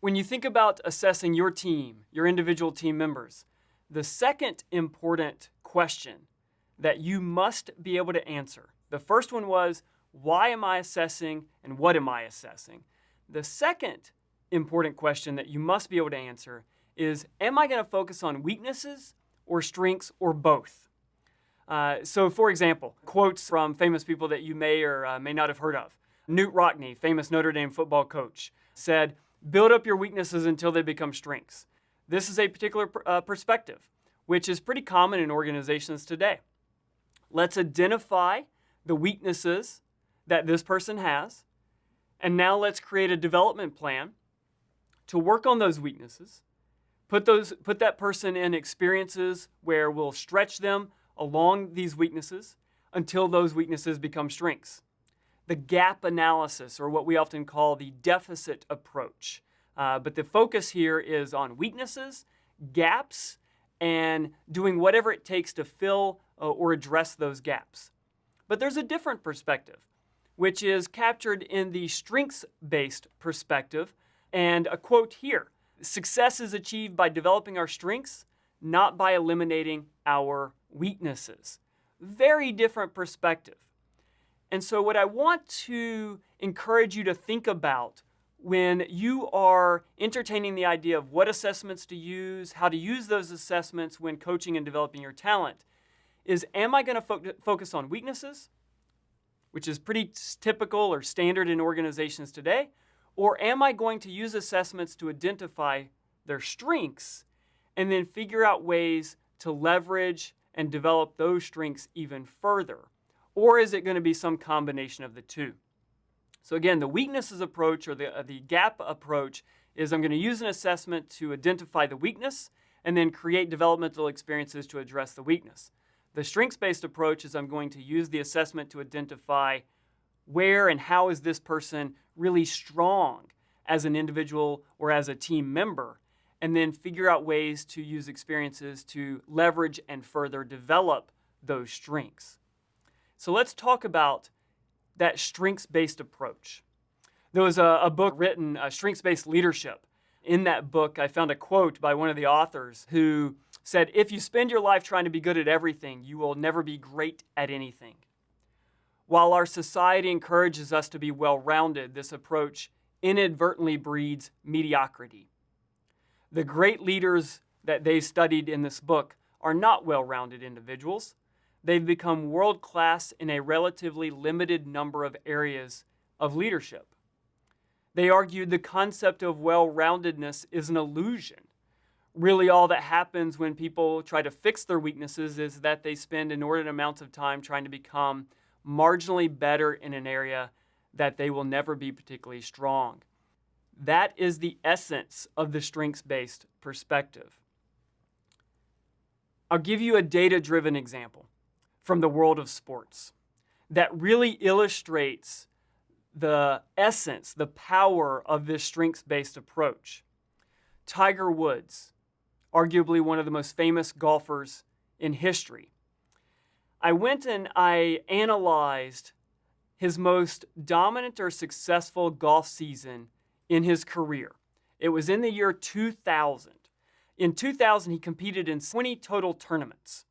When you think about assessing your team, your individual team members, the second important question that you must be able to answer. The first one was, why am I assessing and what am I assessing? The second important question that you must be able to answer is, am I going to focus on weaknesses or strengths or both? So for example, quotes from famous people that you may or may not have heard of. Newt Rockne, famous Notre Dame football coach, said, build up your weaknesses until they become strengths. This is a particular perspective, which is pretty common in organizations today. Let's identify the weaknesses that this person has, and now let's create a development plan to work on those weaknesses, put that person in experiences where we'll stretch them along these weaknesses until those weaknesses become strengths. The gap analysis, or what we often call the deficit approach. But the focus here is on weaknesses, gaps, and doing whatever it takes to fill or address those gaps. But there's a different perspective, which is captured in the strengths-based perspective. And a quote here, success is achieved by developing our strengths, not by eliminating our weaknesses. Very different perspective. And so what I want to encourage you to think about when you are entertaining the idea of what assessments to use, how to use those assessments when coaching and developing your talent, is am I going to focus on weaknesses, which is pretty typical or standard in organizations today, or am I going to use assessments to identify their strengths and then figure out ways to leverage and develop those strengths even further? Or is it going to be some combination of the two? So again, the weaknesses approach or the gap approach is I'm going to use an assessment to identify the weakness and then create developmental experiences to address the weakness. The strengths-based approach is I'm going to use the assessment to identify where and how is this person really strong as an individual or as a team member, and then figure out ways to use experiences to leverage and further develop those strengths. So let's talk about that strengths-based approach. There was a book written, Strengths-Based Leadership. In that book, I found a quote by one of the authors who said, if you spend your life trying to be good at everything, you will never be great at anything. While our society encourages us to be well-rounded, this approach inadvertently breeds mediocrity. The great leaders that they studied in this book are not well-rounded individuals. They've become world-class in a relatively limited number of areas of leadership. They argued the concept of well-roundedness is an illusion. Really, all that happens when people try to fix their weaknesses is that they spend inordinate amounts of time trying to become marginally better in an area that they will never be particularly strong. That is the essence of the strengths-based perspective. I'll give you a data-driven example from the world of sports that really illustrates the essence, the power of this strengths-based approach. Tiger Woods, arguably one of the most famous golfers in history. I went and I analyzed his most dominant or successful golf season in his career. It was in the year 2000. In 2000, he competed in 20 total tournaments.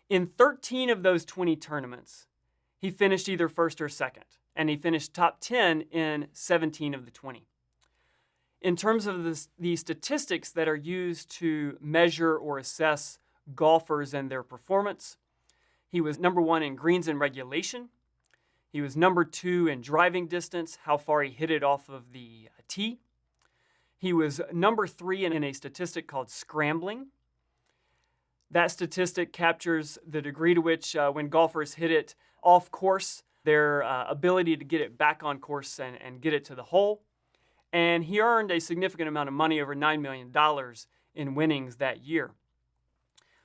In 13 of those 20 tournaments, he finished either first or second, and he finished top 10 in 17 of the 20. In terms of the statistics that are used to measure or assess golfers and their performance, he was number 1 in greens in regulation. He was number 2 in driving distance, how far he hit it off of the tee. He was number 3 in a statistic called scrambling. That statistic captures the degree to which when golfers hit it off course, their ability to get it back on course and get it to the hole. And he earned a significant amount of money, over $9 million in winnings that year.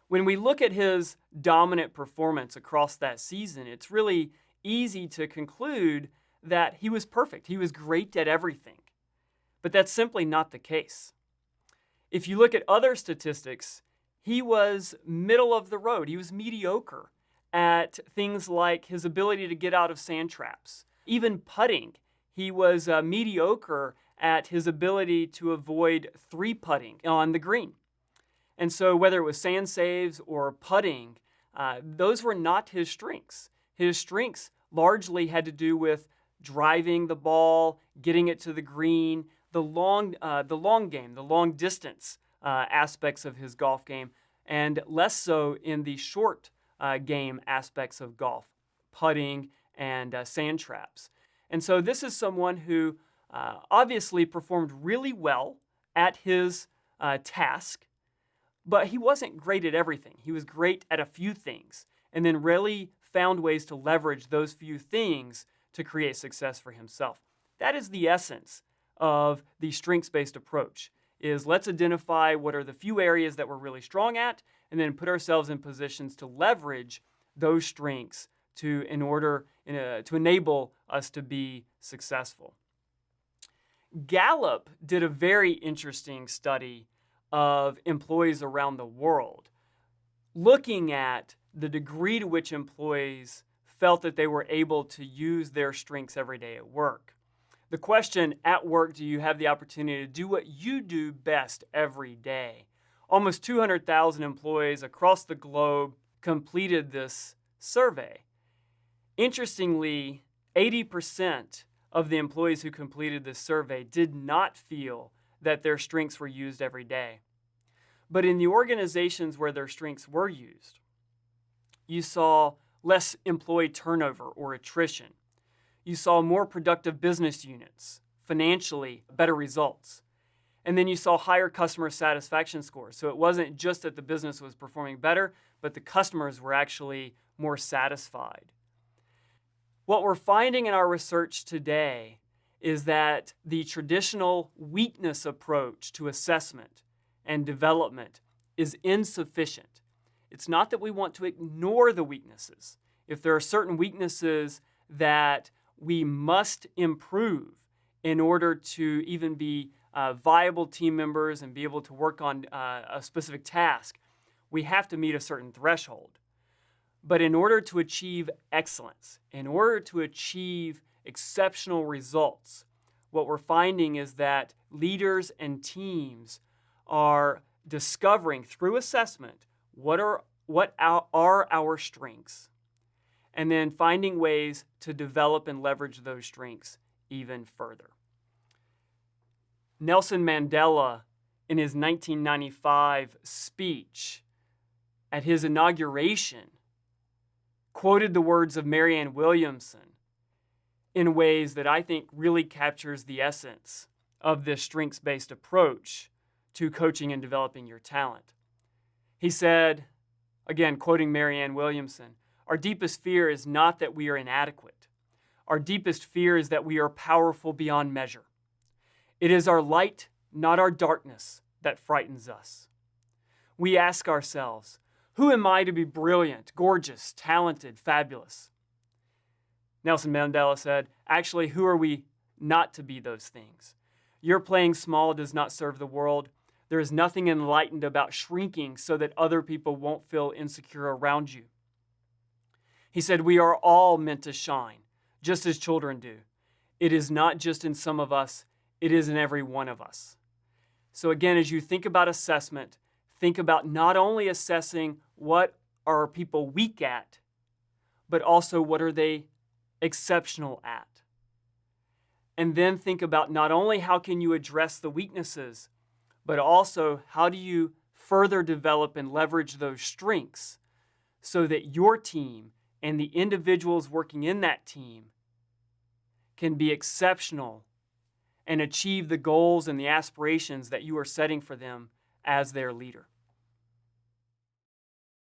When we look at his dominant performance across that season, it's really easy to conclude that he was perfect. He was great at everything. But that's simply not the case. If you look at other statistics, he was middle of the road. He was mediocre at things like his ability to get out of sand traps. Even putting, he was mediocre at his ability to avoid three-putting on the green. And so whether it was sand saves or putting, those were not his strengths. His strengths largely had to do with driving the ball, getting it to the green, the long game, the long distance aspects of his golf game, and less so in the short game aspects of golf, putting and sand traps. And so this is someone who obviously performed really well at his task, but he wasn't great at everything. He was great at a few things, and then really found ways to leverage those few things to create success for himself. That is the essence of the strengths-based approach, is let's identify what are the few areas that we're really strong at, and then put ourselves in positions to leverage those strengths to enable us to be successful. Gallup did a very interesting study of employees around the world, looking at the degree to which employees felt that they were able to use their strengths every day at work. The question, at work, do you have the opportunity to do what you do best every day? Almost 200,000 employees across the globe completed this survey. Interestingly, 80% of the employees who completed this survey did not feel that their strengths were used every day. But in the organizations where their strengths were used, you saw less employee turnover or attrition. You saw more productive business units, financially better results. And then you saw higher customer satisfaction scores. So it wasn't just that the business was performing better, but the customers were actually more satisfied. What we're finding in our research today is that the traditional weakness approach to assessment and development is insufficient. It's not that we want to ignore the weaknesses. If there are certain weaknesses that we must improve in order to even be viable team members and be able to work on a specific task, we have to meet a certain threshold. But in order to achieve excellence, in order to achieve exceptional results, what we're finding is that leaders and teams are discovering through assessment what are our strengths, and then finding ways to develop and leverage those strengths even further. Nelson Mandela, in his 1995 speech at his inauguration, quoted the words of Marianne Williamson in ways that I think really captures the essence of this strengths-based approach to coaching and developing your talent. He said, again, quoting Marianne Williamson, "Our deepest fear is not that we are inadequate. Our deepest fear is that we are powerful beyond measure. It is our light, not our darkness, that frightens us. We ask ourselves, who am I to be brilliant, gorgeous, talented, fabulous?" Nelson Mandela said, actually, who are we not to be those things? Your playing small does not serve the world. There is nothing enlightened about shrinking so that other people won't feel insecure around you. He said, we are all meant to shine, just as children do. It is not just in some of us, it is in every one of us. So again, as you think about assessment, think about not only assessing what are people weak at, but also what are they exceptional at. And then think about not only how can you address the weaknesses, but also how do you further develop and leverage those strengths so that your team and the individuals working in that team can be exceptional and achieve the goals and the aspirations that you are setting for them as their leader.